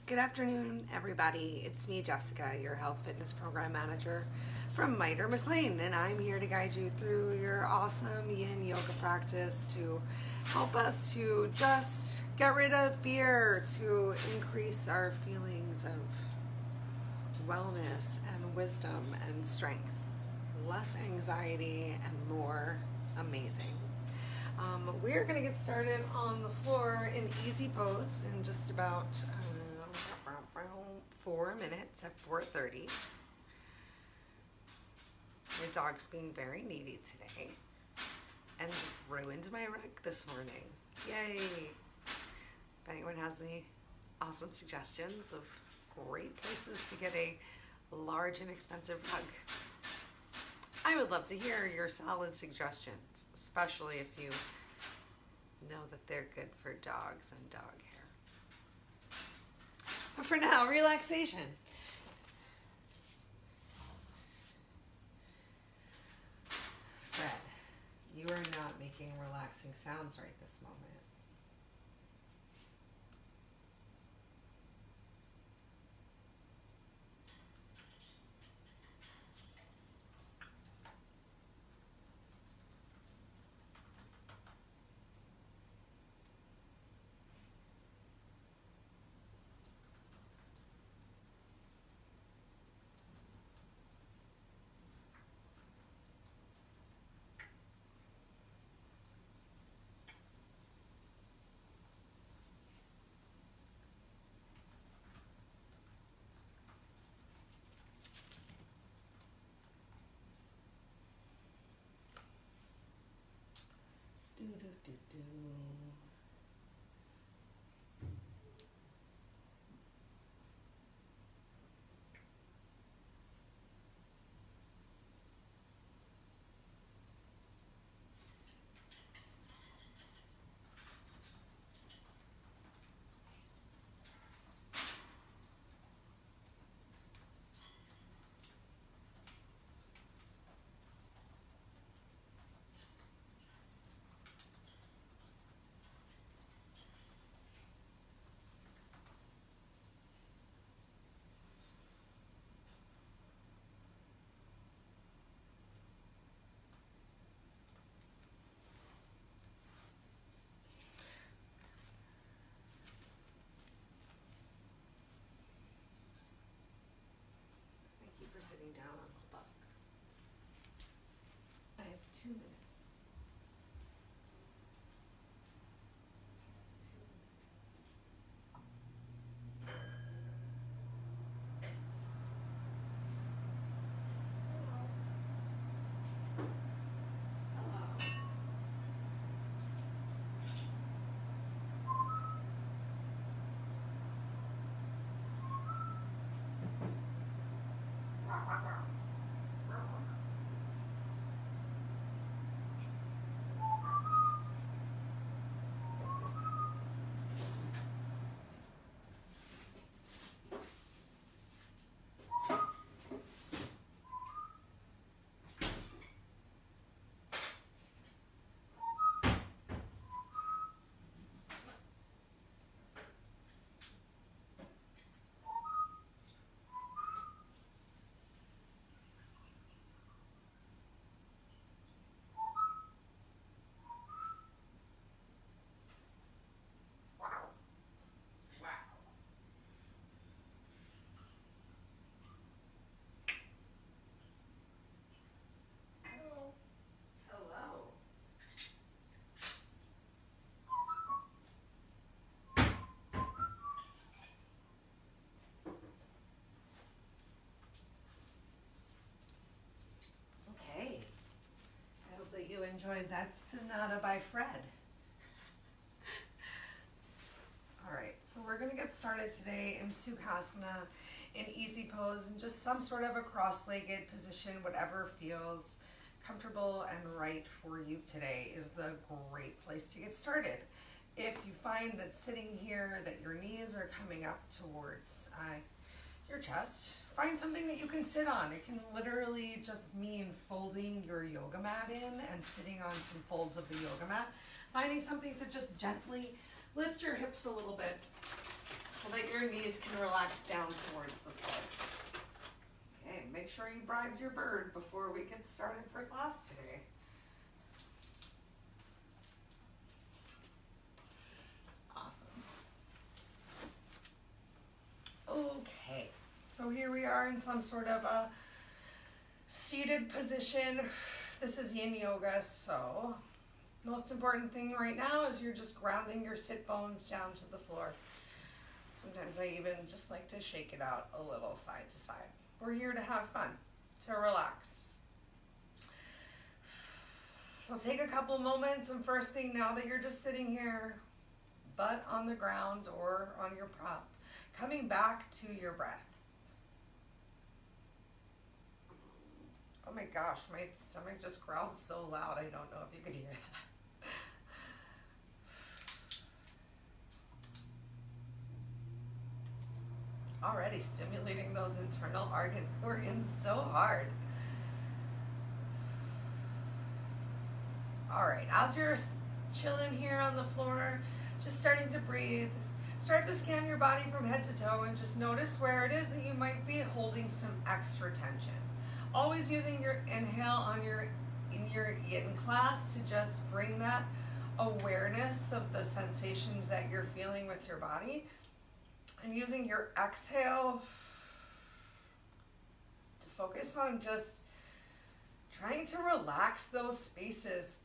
Good afternoon, everybody. It's me, Jessica, your health fitness program manager from Miter McLean, and I'm here to guide you through your awesome yin yoga practice to help us to just get rid of fear, to increase our feelings of wellness and wisdom and strength, less anxiety and more amazing. We're going to get started on the floor in easy pose in just about 4 minutes at 4:30. My dog's being very needy today and ruined my rug this morning. Yay! If anyone has any awesome suggestions of great places to get a large and expensive rug, I would love to hear your solid suggestions, especially if you know that they're good for dogs and dog hair. But for now, relaxation. Fred, you are not making relaxing sounds right this moment. Thank you for sitting down, Uncle Buck. I have 2 minutes. Hello. Okay. I hope that you enjoyed that sonata by Fred. All right, so we're going to get started today in Sukhasana, in easy pose, in just some sort of a cross-legged position, whatever feels comfortable and right for you today is the great place to get started. If you find that sitting here that your knees are coming up towards your chest, find something that you can sit on. It can literally just mean folding your yoga mat in and sitting on some folds of the yoga mat. Finding something to just gently lift your hips a little bit so so that your knees can relax down towards the floor. Okay, make sure you bribed your bird before we get started for class today. Awesome. Okay, so here we are in some sort of a seated position. This is Yin Yoga, so most important thing right now is you're just grounding your sit bones down to the floor. Sometimes I even just like to shake it out a little side to side. We're here to have fun, to relax. So take a couple moments, and first thing, now that you're just sitting here, butt on the ground or on your prop, coming back to your breath. Oh my gosh, my stomach just growled so loud, I don't know if you could hear that. Already stimulating those internal organs so hard. All right, as you're chilling here on the floor, just starting to breathe, start to scan your body from head to toe and just notice where it is that you might be holding some extra tension. Always using your inhale in your yin class to just bring that awareness of the sensations that you're feeling with your body, and using your exhale to focus on just trying to relax those spaces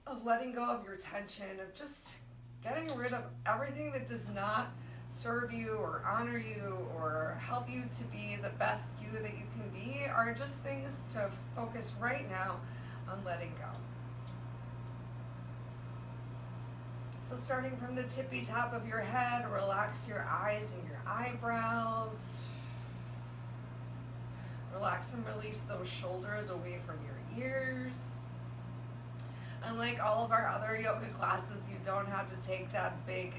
of letting go of your tension, of just getting rid of everything that does not serve you or honor you or help you to be the best you that you can be, are just things to focus right now on letting go. So starting from the tippy top of your head, relax your eyes and your eyebrows. Relax and release those shoulders away from your ears. Unlike all of our other yoga classes, you don't have to take that big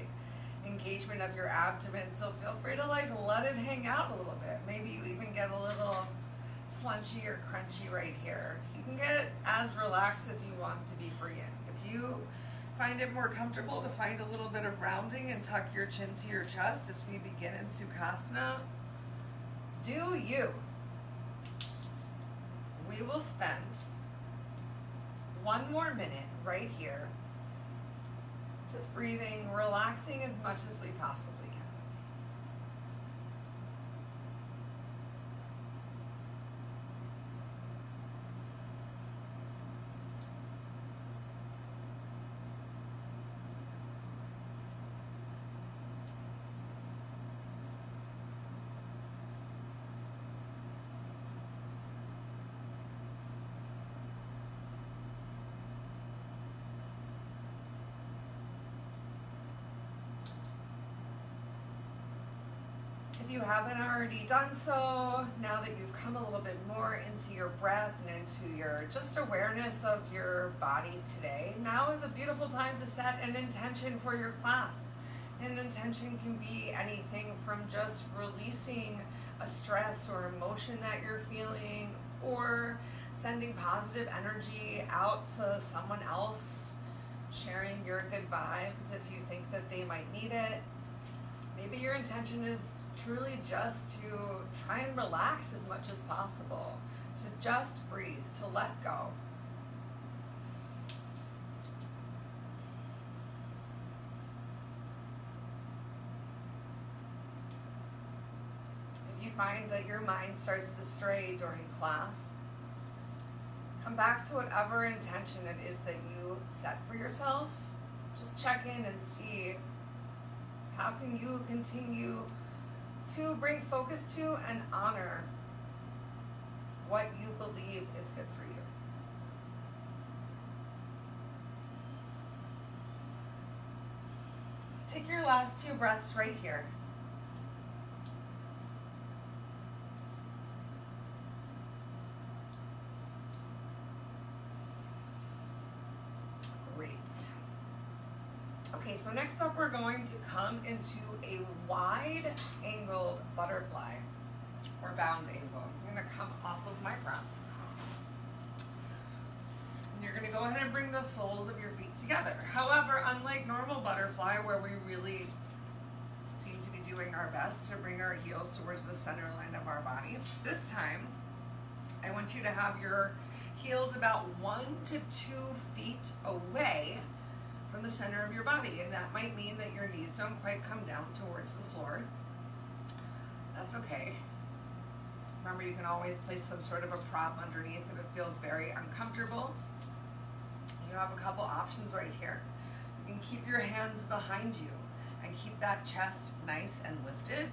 engagement of your abdomen, so feel free to let it hang out a little bit. Maybe you even get a little slunchy or crunchy right here. You can get as relaxed as you want to be for yin. If you find it more comfortable to find a little bit of rounding and tuck your chin to your chest as we begin in Sukhasana, do you. We will spend one more minute right here, just breathing, relaxing as much as we possibly can. If you haven't already done so, now that you've come a little bit more into your breath and into your just awareness of your body today, now is a beautiful time to set an intention for your class. An intention can be anything from just releasing a stress or emotion that you're feeling, or sending positive energy out to someone else, sharing your good vibes if you think that they might need it. Maybe your intention is truly just to try and relax as much as possible, to just breathe, to let go. If you find that your mind starts to stray during class, come back to whatever intention it is that you set for yourself. Just check in and see how can you continue to bring focus to and honor what you believe is good for you. Take your last 2 breaths right here. Great. Okay, so next up we're going to come into a wide angled butterfly or bound angle. I'm going to come off of my prop. And you're going to go ahead and bring the soles of your feet together. However, unlike normal butterfly where we really seem to be doing our best to bring our heels towards the center line of our body. This time, I want you to have your heels about 1 to 2 feet away from the center of your body, and that might mean that your knees don't quite come down towards the floor. That's okay. Remember, you can always place some sort of a prop underneath if it feels very uncomfortable. You have a couple options right here. You can keep your hands behind you and keep that chest nice and lifted.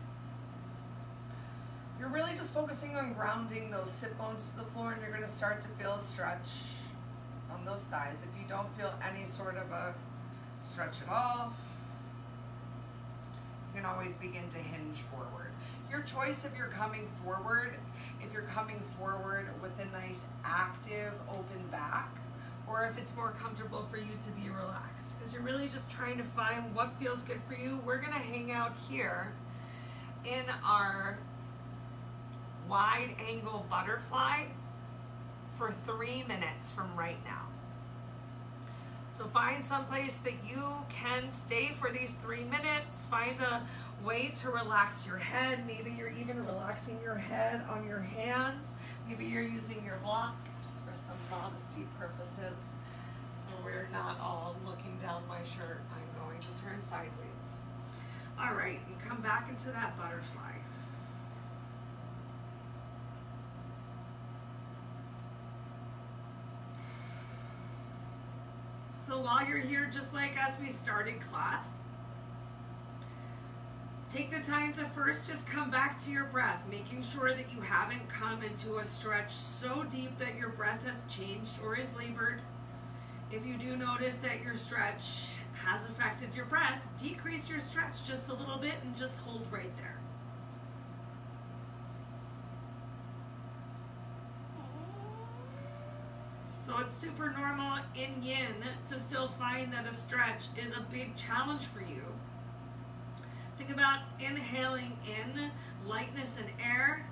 You're really just focusing on grounding those sit bones to the floor, and you're going to start to feel a stretch on those thighs. If you don't feel any sort of a stretch at all, you can always begin to hinge forward. Your choice if you're coming forward, if you're coming forward with a nice active open back, or if it's more comfortable for you to be relaxed, because you're really just trying to find what feels good for you. We're gonna hang out here in our wide angle butterfly for 3 minutes from right now. So find some place that you can stay for these 3 minutes. Find a way to relax your head. Maybe you're even relaxing your head on your hands. Maybe you're using your block just for some modesty purposes. So we're not all looking down my shirt. I'm going to turn sideways. All right, and come back into that butterfly. So while you're here, just like as we started class, take the time to first just come back to your breath, making sure that you haven't come into a stretch so deep that your breath has changed or is labored. If you do notice that your stretch has affected your breath, decrease your stretch just a little bit and just hold right there. So it's super normal in yin to still find that a stretch is a big challenge for you. Think about inhaling in lightness and air,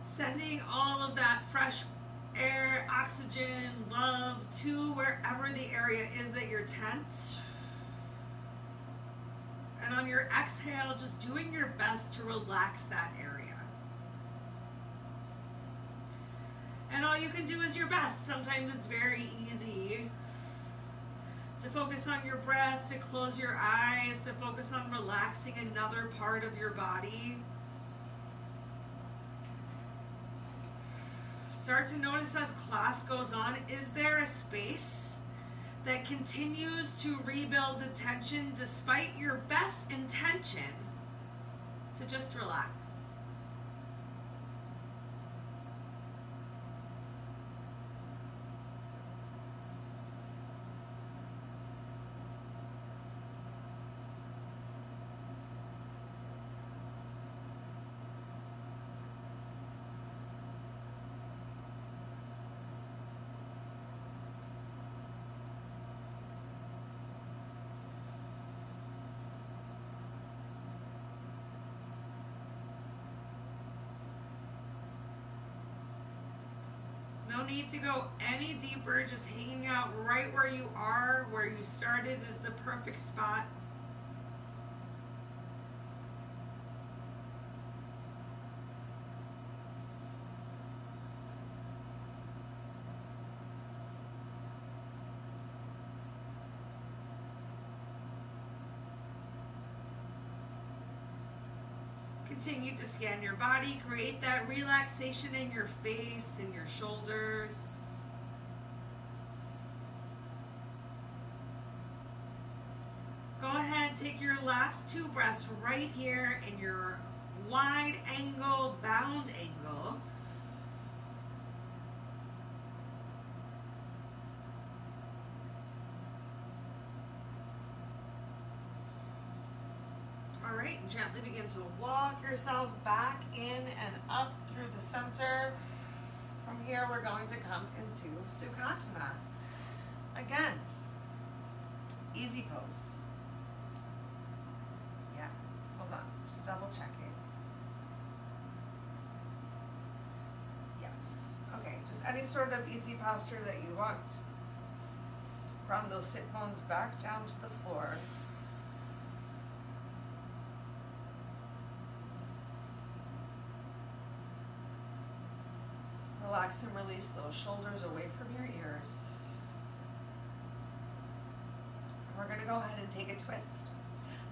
sending all of that fresh air, oxygen, love to wherever the area is that you're tense. And on your exhale, just doing your best to relax that area. And all you can do is your best. Sometimes it's very easy to focus on your breath, to close your eyes, to focus on relaxing another part of your body. Start to notice as class goes on, is there a space that continues to rebuild the tension despite your best intention to just relax? No need to go any deeper, just hanging out right where you are, where you started is the perfect spot. Continue to scan your body, create that relaxation in your face and your shoulders. Go ahead, take your last 2 breaths right here in your wide angle, bound angle. All right, and gently begin to walk yourself back in and up through the center. From here, we're going to come into Sukhasana. Again, easy pose. Yeah, hold on, just double checking. Yes, okay, just any sort of easy posture that you want. Ground those sit bones back down to the floor. Relax and release those shoulders away from your ears. We're going to go ahead and take a twist.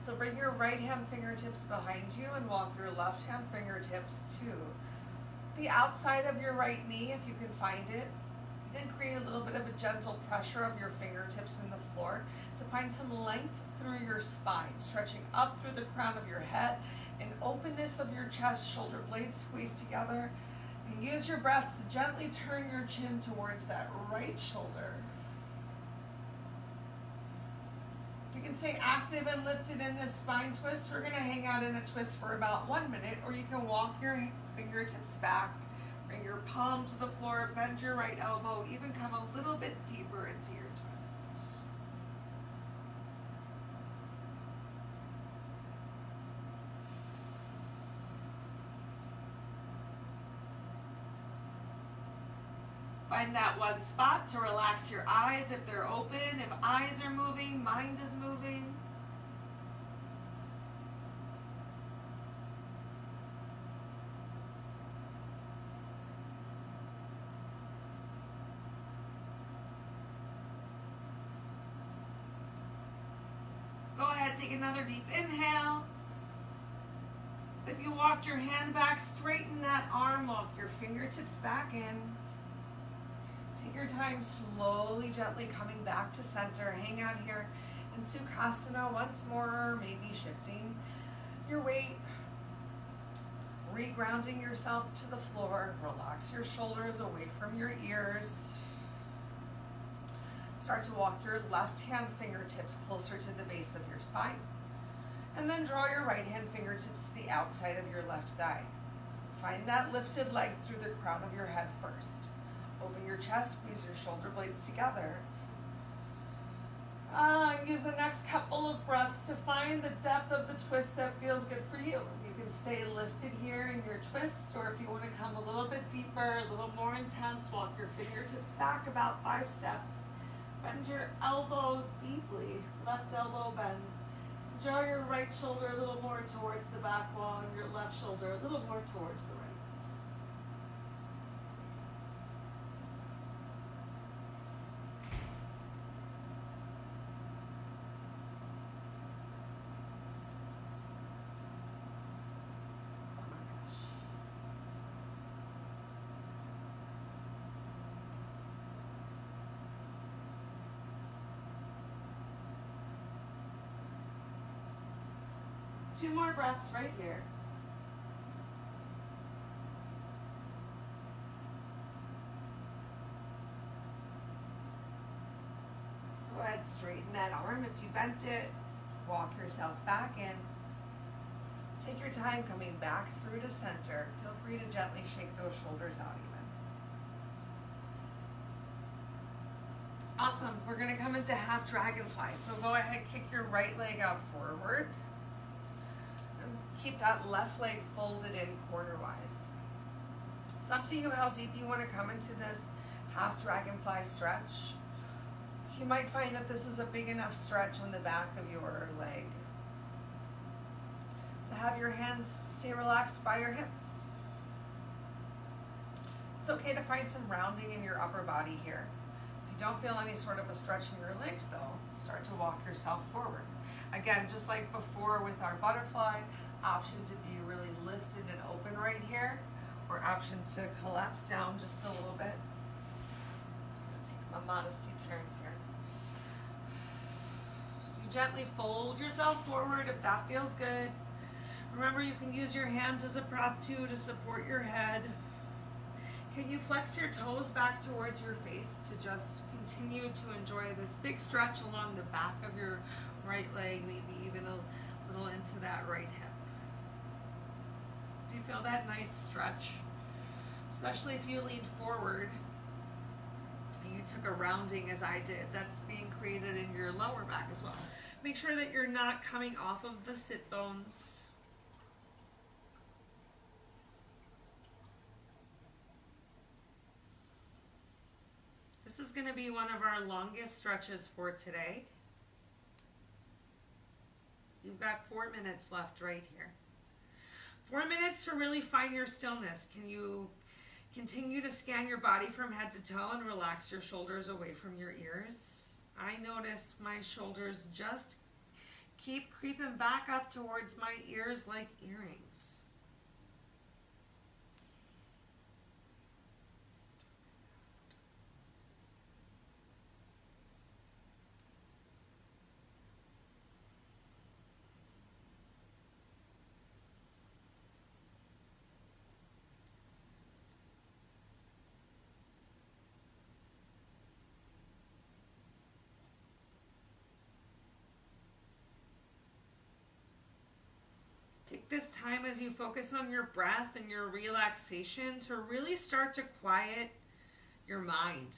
So bring your right hand fingertips behind you and walk your left hand fingertips to the outside of your right knee if you can find it. Then create a little bit of a gentle pressure of your fingertips in the floor to find some length through your spine, stretching up through the crown of your head and openness of your chest, shoulder blades squeezed together. And use your breath to gently turn your chin towards that right shoulder. You can stay active and lifted in this spine twist. We're going to hang out in a twist for about 1 minute, or you can walk your fingertips back. Bring your palm to the floor, bend your right elbow, even come a little bit deeper into your twist. Find that one spot to relax your eyes if they're open. If eyes are moving, mind is moving. Take another deep inhale. If you walked your hand back, straighten that arm, walk your fingertips back in. Take your time slowly, gently coming back to center. Hang out here in Sukhasana once more, maybe shifting your weight, regrounding yourself to the floor. Relax your shoulders away from your ears. Start to walk your left hand fingertips closer to the base of your spine. And then draw your right hand fingertips to the outside of your left thigh. Find that lifted leg through the crown of your head first. Open your chest, squeeze your shoulder blades together. Use the next couple of breaths to find the depth of the twist that feels good for you. You can stay lifted here in your twists, or if you want to come a little bit deeper, a little more intense, walk your fingertips back about 5 steps. Bend your elbow deeply, left elbow bends. Draw your right shoulder a little more towards the back wall and your left shoulder a little more towards the right. Oh my gosh. Two more breaths right here. Go ahead, straighten that arm if you bent it. Walk yourself back in. Take your time coming back through to center. Feel free to gently shake those shoulders out even. Awesome. We're going to come into half dragonfly. So go ahead, kick your right leg out forward. Keep that left leg folded in cornerwise. It's up to you how deep you want to come into this half dragonfly stretch. You might find that this is a big enough stretch on the back of your leg to have your hands stay relaxed by your hips. It's okay to find some rounding in your upper body here. If you don't feel any sort of a stretch in your legs though, start to walk yourself forward. Again, just like before with our butterfly, option to be really lifted and open right here, or option to collapse down just a little bit. Let's take a modesty turn here. So you gently fold yourself forward if that feels good. Remember, you can use your hands as a prop too to support your head. Can you flex your toes back towards your face to just continue to enjoy this big stretch along the back of your right leg, maybe even a little into that right hip. Do you feel that nice stretch? Especially if you lean forward and you took a rounding as I did. That's being created in your lower back as well. Make sure that you're not coming off of the sit bones. This is going to be one of our longest stretches for today. You've got 4 minutes left right here. 4 minutes to really find your stillness. Can you Continue to scan your body from head to toe and relax your shoulders away from your ears. I notice my shoulders just keep creeping back up towards my ears like earrings. Take this time as you focus on your breath and your relaxation to really start to quiet your mind.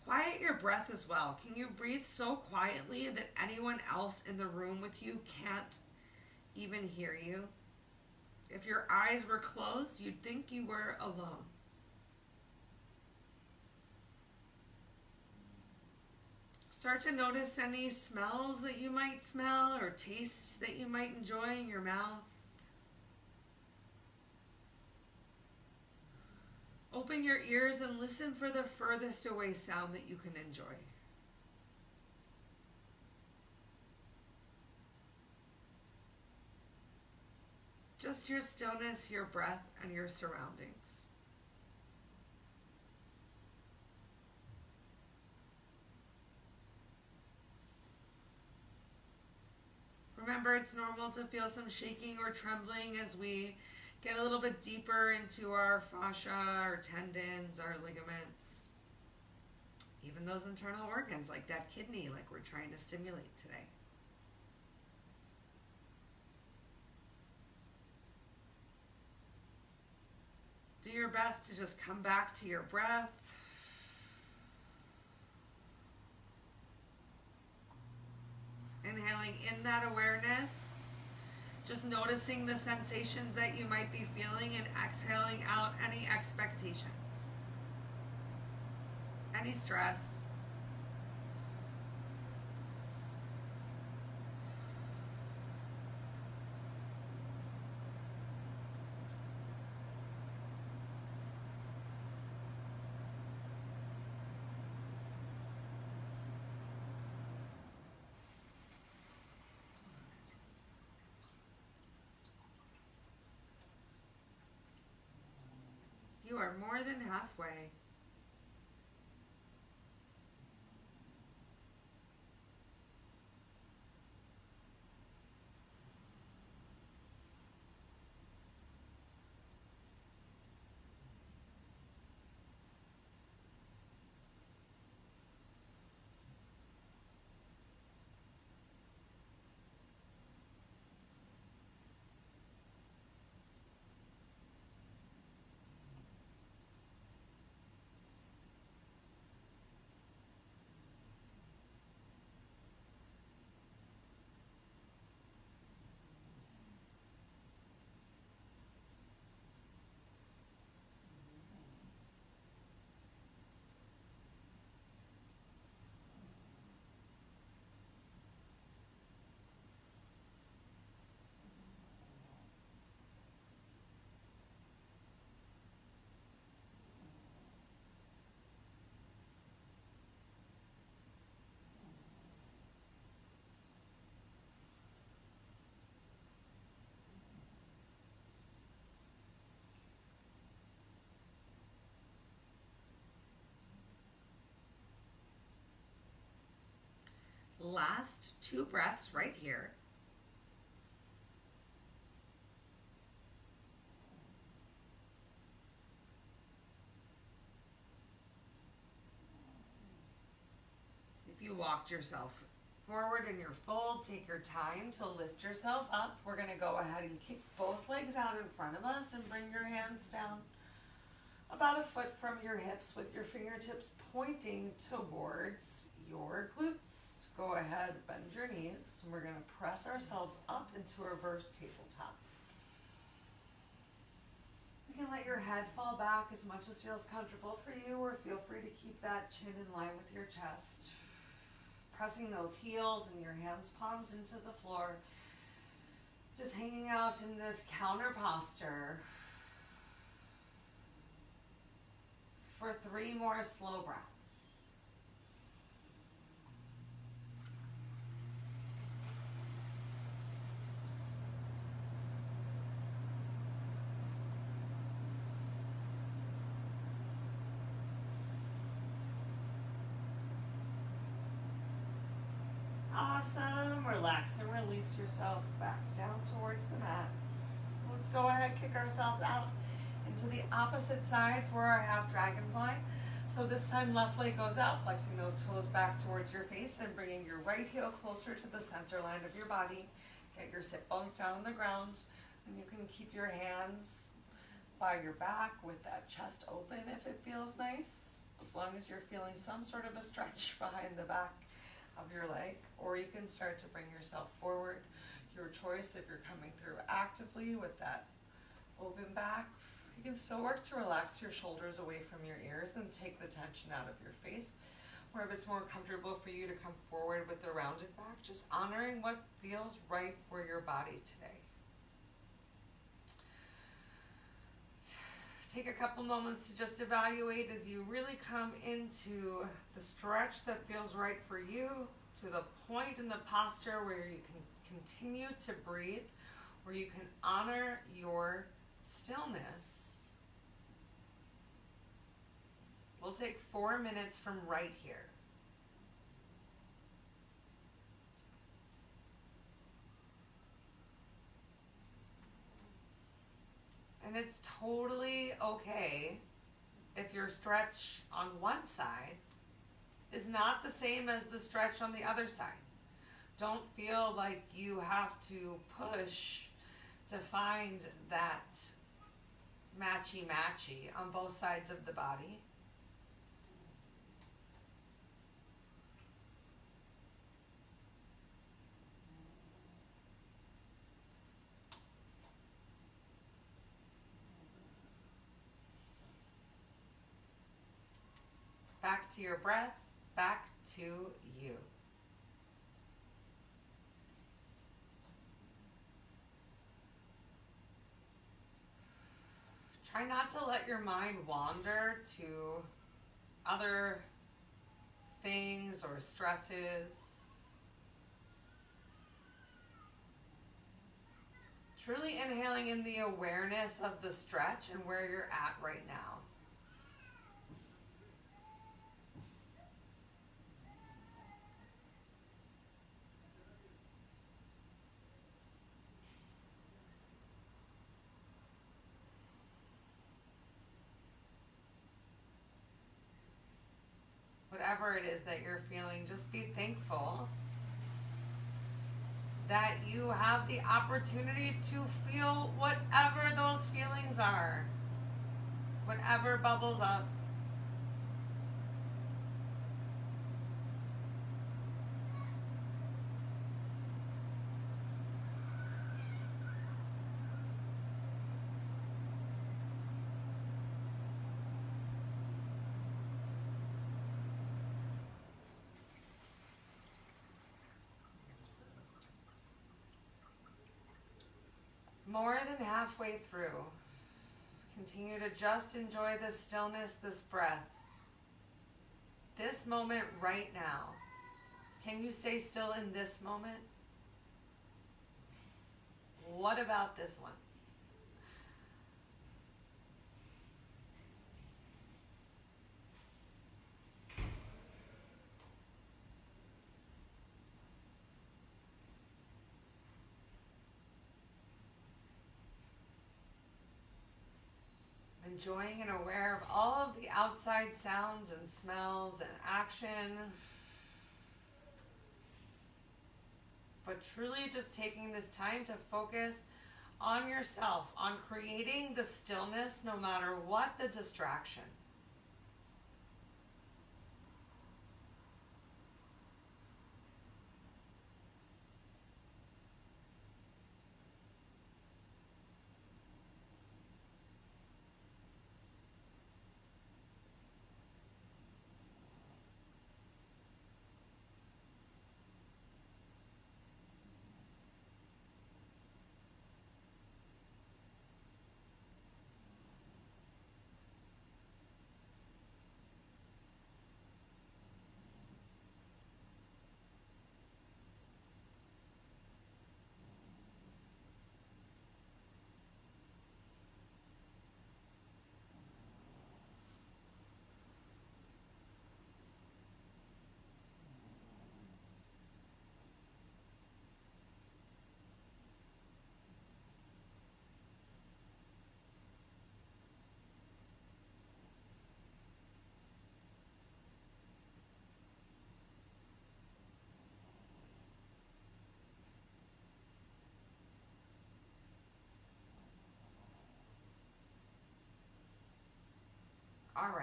Quiet your breath as well. Can you breathe so quietly that anyone else in the room with you can't even hear you? If your eyes were closed, you'd think you were alone. Start to notice any smells that you might smell or tastes that you might enjoy in your mouth. Open your ears and listen for the furthest away sound that you can enjoy. Just your stillness, your breath, and your surroundings. Remember, it's normal to feel some shaking or trembling as we get a little bit deeper into our fascia, our tendons, our ligaments, even those internal organs like that kidney, like we're trying to stimulate today. Do your best to just come back to your breath. Inhaling in that awareness, just noticing the sensations that you might be feeling, and exhaling out any expectations, any stress. You are more than halfway. Last 2 breaths right here. If you walked yourself forward in your fold, take your time to lift yourself up. We're going to go ahead and kick both legs out in front of us and bring your hands down about a foot from your hips with your fingertips pointing towards your glutes. Go ahead, bend your knees. We're going to press ourselves up into a reverse tabletop. You can let your head fall back as much as feels comfortable for you, or feel free to keep that chin in line with your chest. Pressing those heels and your hands palms into the floor. Just hanging out in this counter posture. for 3 more slow breaths. Awesome. Relax and release yourself back down towards the mat. Let's go ahead, kick ourselves out into the opposite side for our half dragonfly. So this time left leg goes out, flexing those toes back towards your face and bringing your right heel closer to the center line of your body. Get your sit bones down on the ground, and you can keep your hands by your back with that chest open if it feels nice, as long as you're feeling some sort of a stretch behind the back of your leg. Or you can start to bring yourself forward. Your choice if you're coming through actively with that open back. You can still work to relax your shoulders away from your ears and take the tension out of your face. Or if it's more comfortable for you to come forward with the rounded back, just honoring what feels right for your body today. Take a couple moments to just evaluate as you really come into the stretch that feels right for you, to the point in the posture where you can continue to breathe, where you can honor your stillness. We'll take 4 minutes from right here. And it's totally okay if your stretch on one side is not the same as the stretch on the other side. Don't feel like you have to push to find that matchy-matchy on both sides of the body. Back to your breath, back to you. Try not to let your mind wander to other things or stresses. Truly inhaling in the awareness of the stretch and where you're at right now. Whatever it is that you're feeling, just be thankful that you have the opportunity to feel whatever those feelings are, whatever bubbles up. More than halfway through, continue to just enjoy this stillness, this breath, this moment right now. Can you stay still in this moment? What about this one? Enjoying and aware of all of the outside sounds and smells and action, but truly just taking this time to focus on yourself, on creating the stillness no matter what the distraction.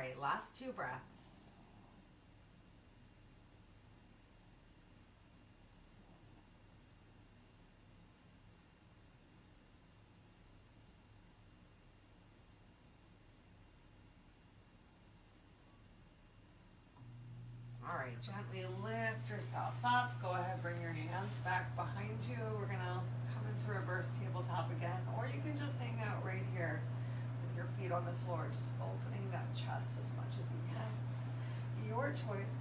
right, last 2 breaths. All right, gently lift yourself up. Go ahead, bring your hands back behind you. We're gonna come into reverse tabletop again, or you can just hang out right here with your feet on the floor, just opening that chest as much as you can. Your choice.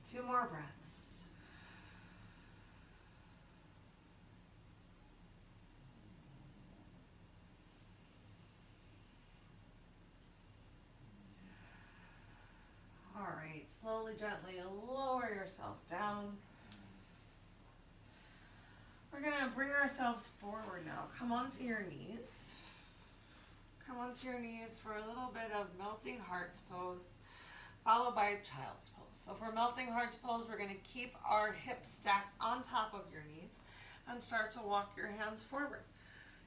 Two more breaths. All right, slowly, gently lower yourself down. We're gonna bring ourselves forward now. Come onto your knees. Come onto your knees for a little bit of melting hearts pose, followed by child's pose. So for melting hearts pose, we're gonna keep our hips stacked on top of your knees and start to walk your hands forward.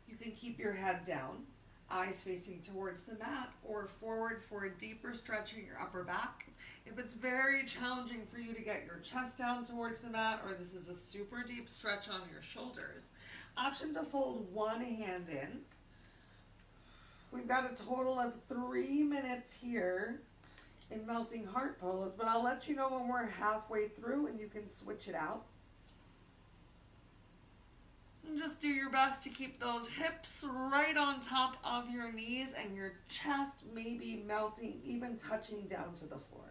You can keep your head down, eyes facing towards the mat, or forward for a deeper stretch in your upper back. If it's very challenging for you to get your chest down towards the mat, or this is a super deep stretch on your shoulders, option to fold one hand in. We've got a total of 3 minutes here in melting heart pose, but I'll let you know when we're halfway through and you can switch it out. And just do your best to keep those hips right on top of your knees and your chest maybe melting, even touching down to the floor.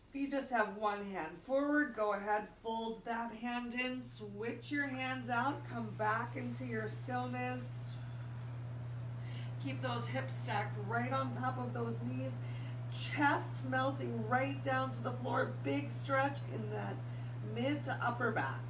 If you just have one hand forward, go ahead, fold that hand in, switch your hands out, come back into your stillness. Keep those hips stacked right on top of those knees, chest melting right down to the floor, big stretch in that mid to upper back.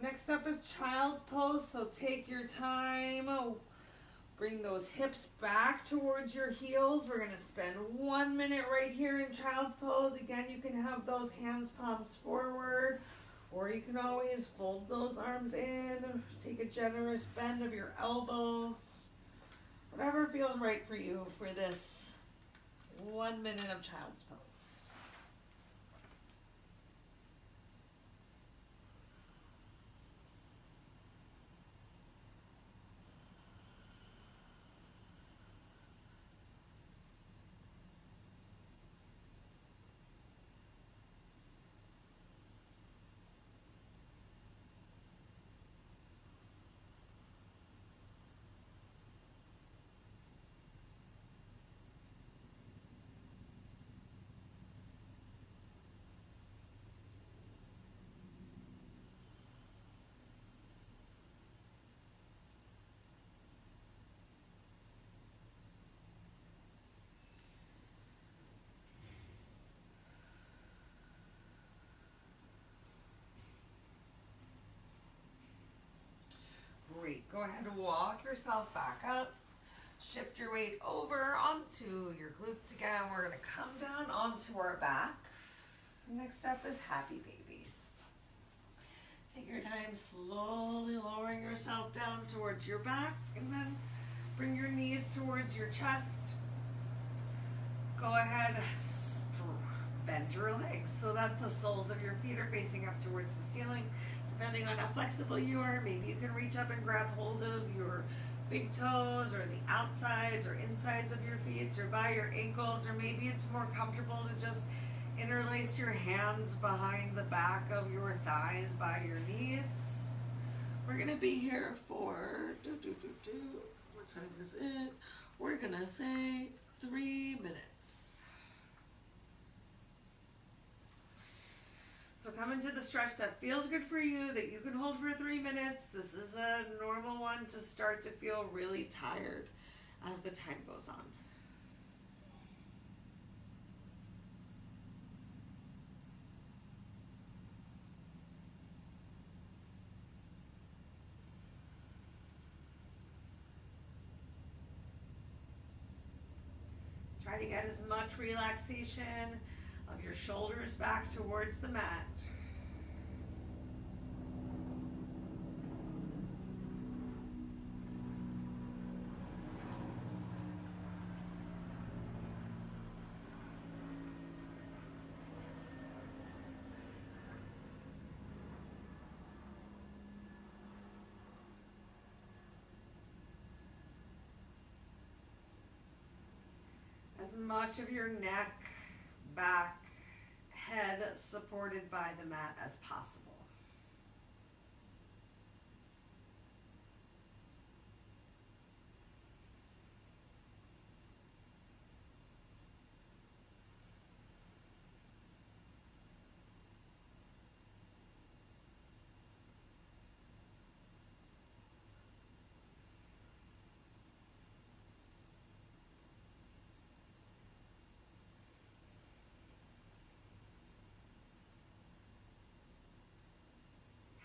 Next up is child's pose, so take your time. Bring those hips back towards your heels. We're going to spend 1 minute right here in child's pose. Again, you can have those hands palms forward Or you can always fold those arms in, take a generous bend of your elbows, whatever feels right for you for this 1 minute of child's pose. Great. Go ahead and walk yourself back up. Shift your weight over onto your glutes again. We're going to come down onto our back. Next up is happy baby. Take your time slowly lowering yourself down towards your back, and then bring your knees towards your chest. Go ahead, bend your legs so that the soles of your feet are facing up towards the ceiling. Depending on how flexible you are, maybe you can reach up and grab hold of your big toes or the outsides or insides of your feet or by your ankles, or maybe it's more comfortable to just interlace your hands behind the back of your thighs by your knees. We're going to be here for, what time is it? We're going to say 3 minutes. So come into the stretch that feels good for you, that you can hold for 3 minutes. This is a normal one to start to feel really tired as the time goes on. Try to get as much relaxation of your shoulders back towards the mat. As much of your neck, back, head supported by the mat as possible.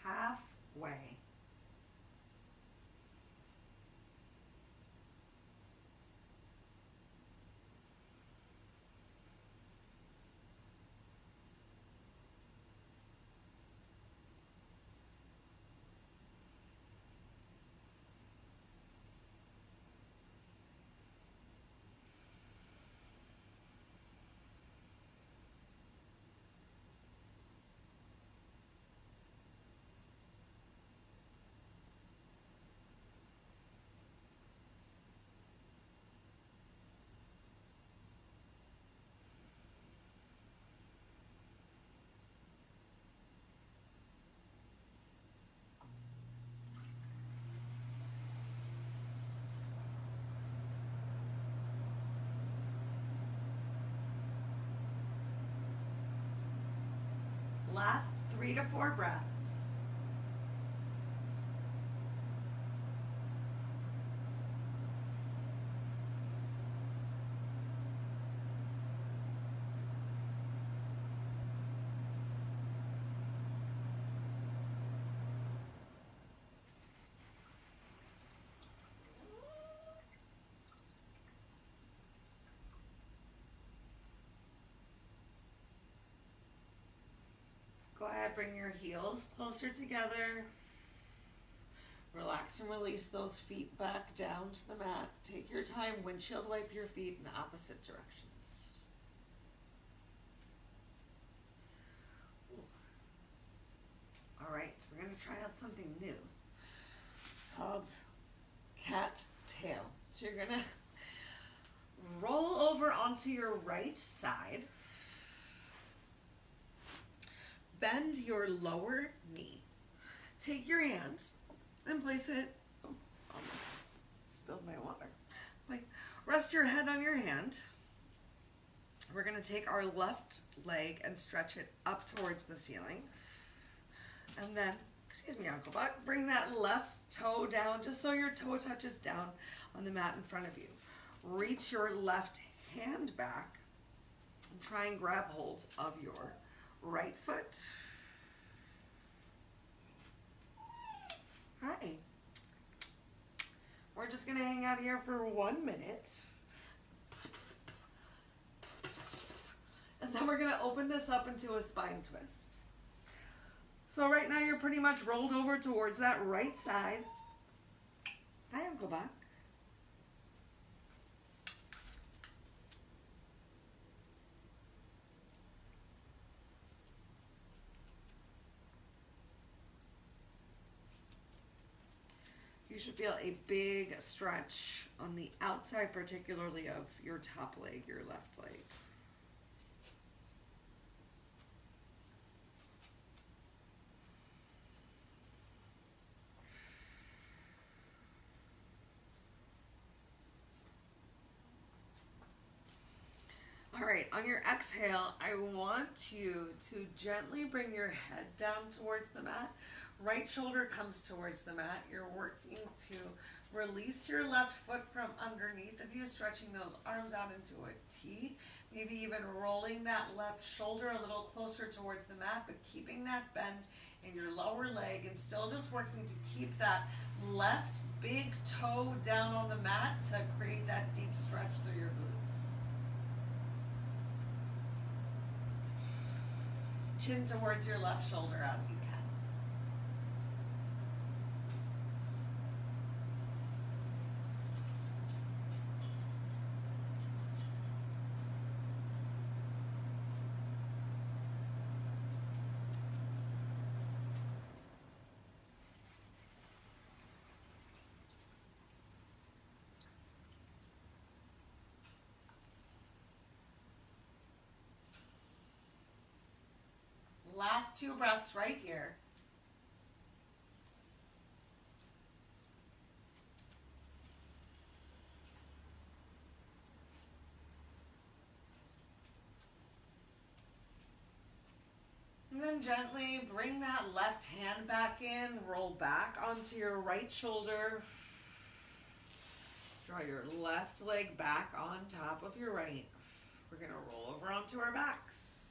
Halfway. Last 3 to 4 breaths. Go ahead, ahead, bring your heels closer together. Relax and release those feet back down to the mat. Take your time, windshield wipe your feet in opposite directions. All right, we're going to try out something new. It's called cat tail. So you're going to roll over onto your right side. Bend your lower knee. Take your hands and place it, oh, almost spilled my water. Rest your head on your hand. We're going to take our left leg and stretch it up towards the ceiling. And then, excuse me, Uncle Buck, bring that left toe down just so your toe touches down on the mat in front of you. Reach your left hand back and try and grab hold of your right foot. Hi. We're just going to hang out here for 1 minute. And then we're going to open this up into a spine twist. So right now you're pretty much rolled over towards that right side. Hi, Uncle Buck. You should feel a big stretch on the outside, particularly of your top leg, your left leg. All right, on your exhale, I want you to gently bring your head down towards the mat. Right shoulder comes towards the mat. You're working to release your left foot from underneath of you, stretching those arms out into a T. Maybe even rolling that left shoulder a little closer towards the mat, but keeping that bend in your lower leg and still just working to keep that left big toe down on the mat to create that deep stretch through your glutes. Chin towards your left shoulder as you can. Last 2 breaths right here. And then gently bring that left hand back in, roll back onto your right shoulder. Draw your left leg back on top of your right. We're going to roll over onto our backs.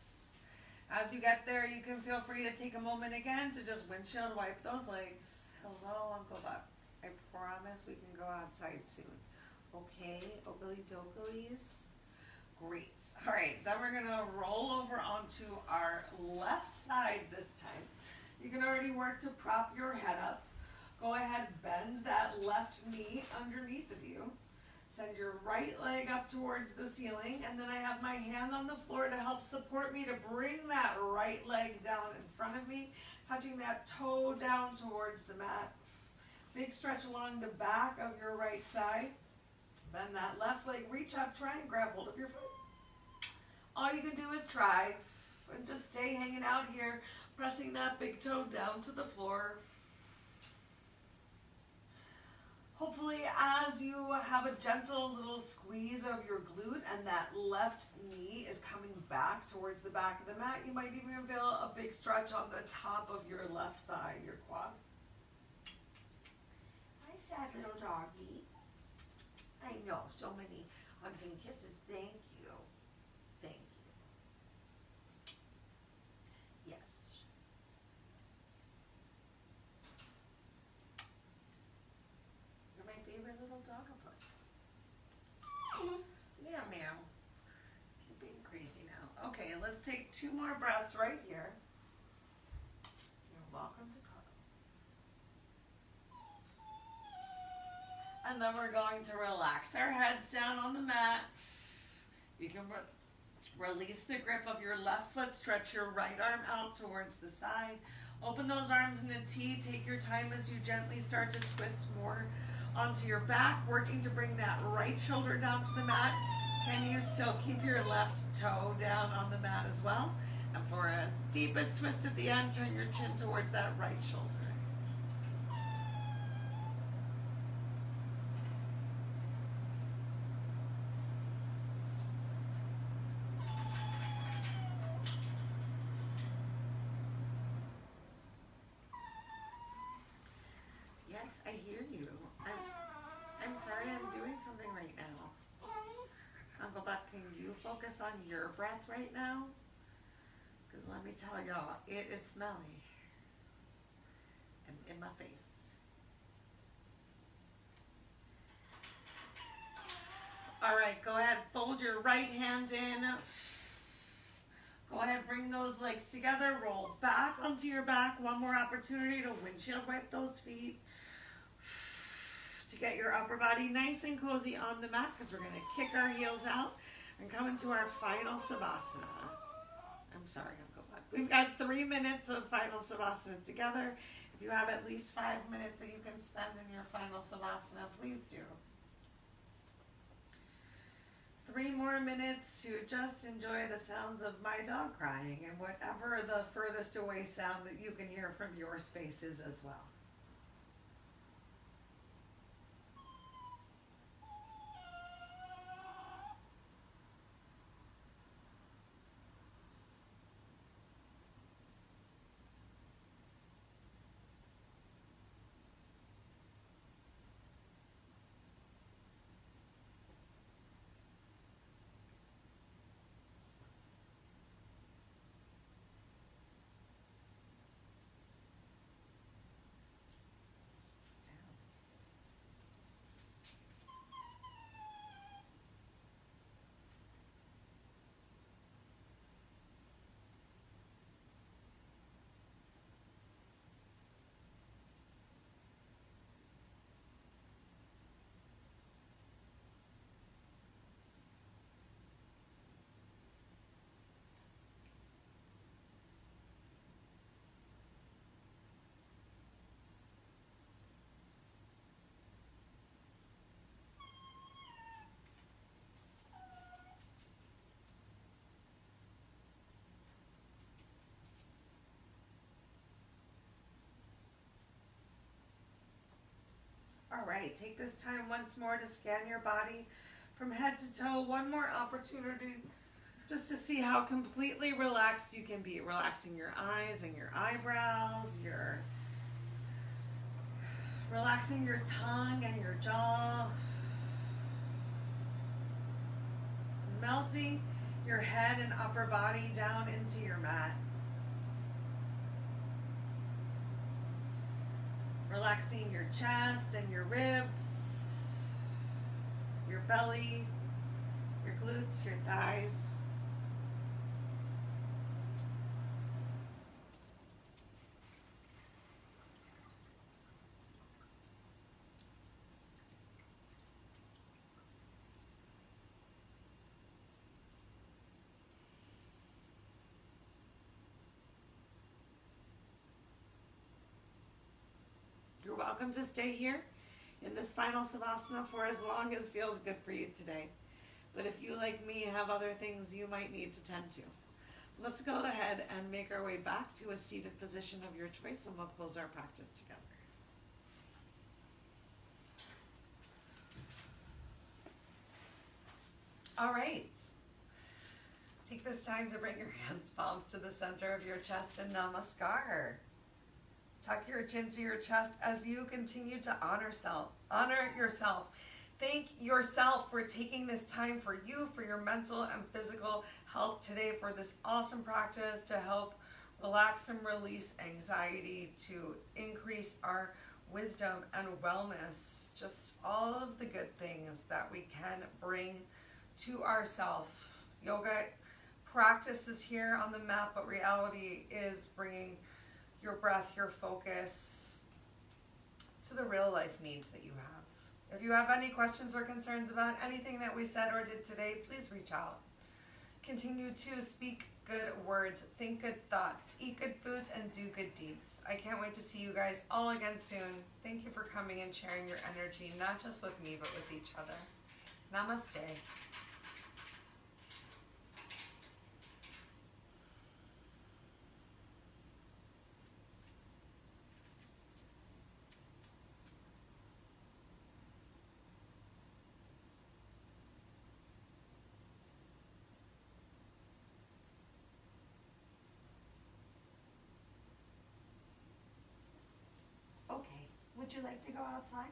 As you get there, you can feel free to take a moment again to just windshield wipe those legs. Hello, Uncle Buck. I promise we can go outside soon. Okay, oakley dokleys. Great. All right, then we're going to roll over onto our left side this time. You can already work to prop your head up. Go ahead, bend that left knee underneath of you. Send your right leg up towards the ceiling, and then I have my hand on the floor to help support me to bring that right leg down in front of me, touching that toe down towards the mat. Big stretch along the back of your right thigh. Bend that left leg, reach up, try and grab hold of your foot. All you can do is try, and just stay hanging out here, pressing that big toe down to the floor. Hopefully, as you have a gentle little squeeze of your glute and that left knee is coming back towards the back of the mat, you might even feel a big stretch on the top of your left thigh, your quad. Hi, sad little doggy. I know, so many hugs and kisses. Thank you. Thank you. Yes. You're my favorite little dogapus. Meow, meow. You're being crazy now. Okay, let's take 2 more breaths right here. And then we're going to relax our heads down on the mat. You can release the grip of your left foot, stretch your right arm out towards the side. Open those arms in a T. Take your time as you gently start to twist more onto your back, working to bring that right shoulder down to the mat. Can you still keep your left toe down on the mat as well? And for a deepest twist at the end, turn your chin towards that right shoulder. Yes, I hear you. I'm sorry, I'm doing something right now. I'll go back. Can you focus on your breath right now? Because let me tell y'all, it is smelly. And in my face. All right, go ahead, fold your right hand in. Go ahead, bring those legs together, roll back onto your back. One more opportunity to windshield wipe those feet. To get your upper body nice and cozy on the mat, because we're going to kick our heels out and come into our final Savasana. I'm sorry, I'll go back. We've got 3 minutes of final Savasana together. If you have at least 5 minutes that you can spend in your final Savasana, please do. 3 more minutes to just enjoy the sounds of my dog crying and whatever the furthest away sound that you can hear from your spaces as well. All right, take this time once more to scan your body from head to toe. One more opportunity just to see how completely relaxed you can be. Relaxing your eyes and your eyebrows, relaxing your tongue and your jaw. Melting your head and upper body down into your mat. Relaxing your chest and your ribs, your belly, your glutes, your thighs. You're welcome to stay here in this final Savasana for as long as feels good for you today. But if you, like me, have other things you might need to tend to, let's go ahead and make our way back to a seated position of your choice, and we'll close our practice together. All right. Take this time to bring your hands, palms to the center of your chest and namaskar. Tuck your chin to your chest as you continue to honor yourself. Thank yourself for taking this time for you, for your mental and physical health today, for this awesome practice to help relax and release anxiety, to increase our wisdom and wellness, just all of the good things that we can bring to ourselves. Yoga practice is here on the mat, but reality is bringing your breath, your focus to the real life needs that you have. If you have any questions or concerns about anything that we said or did today, please reach out. Continue to speak good words, think good thoughts, eat good foods, and do good deeds. I can't wait to see you guys all again soon. Thank you for coming and sharing your energy, not just with me, but with each other. Namaste. Okay, would you like to go outside?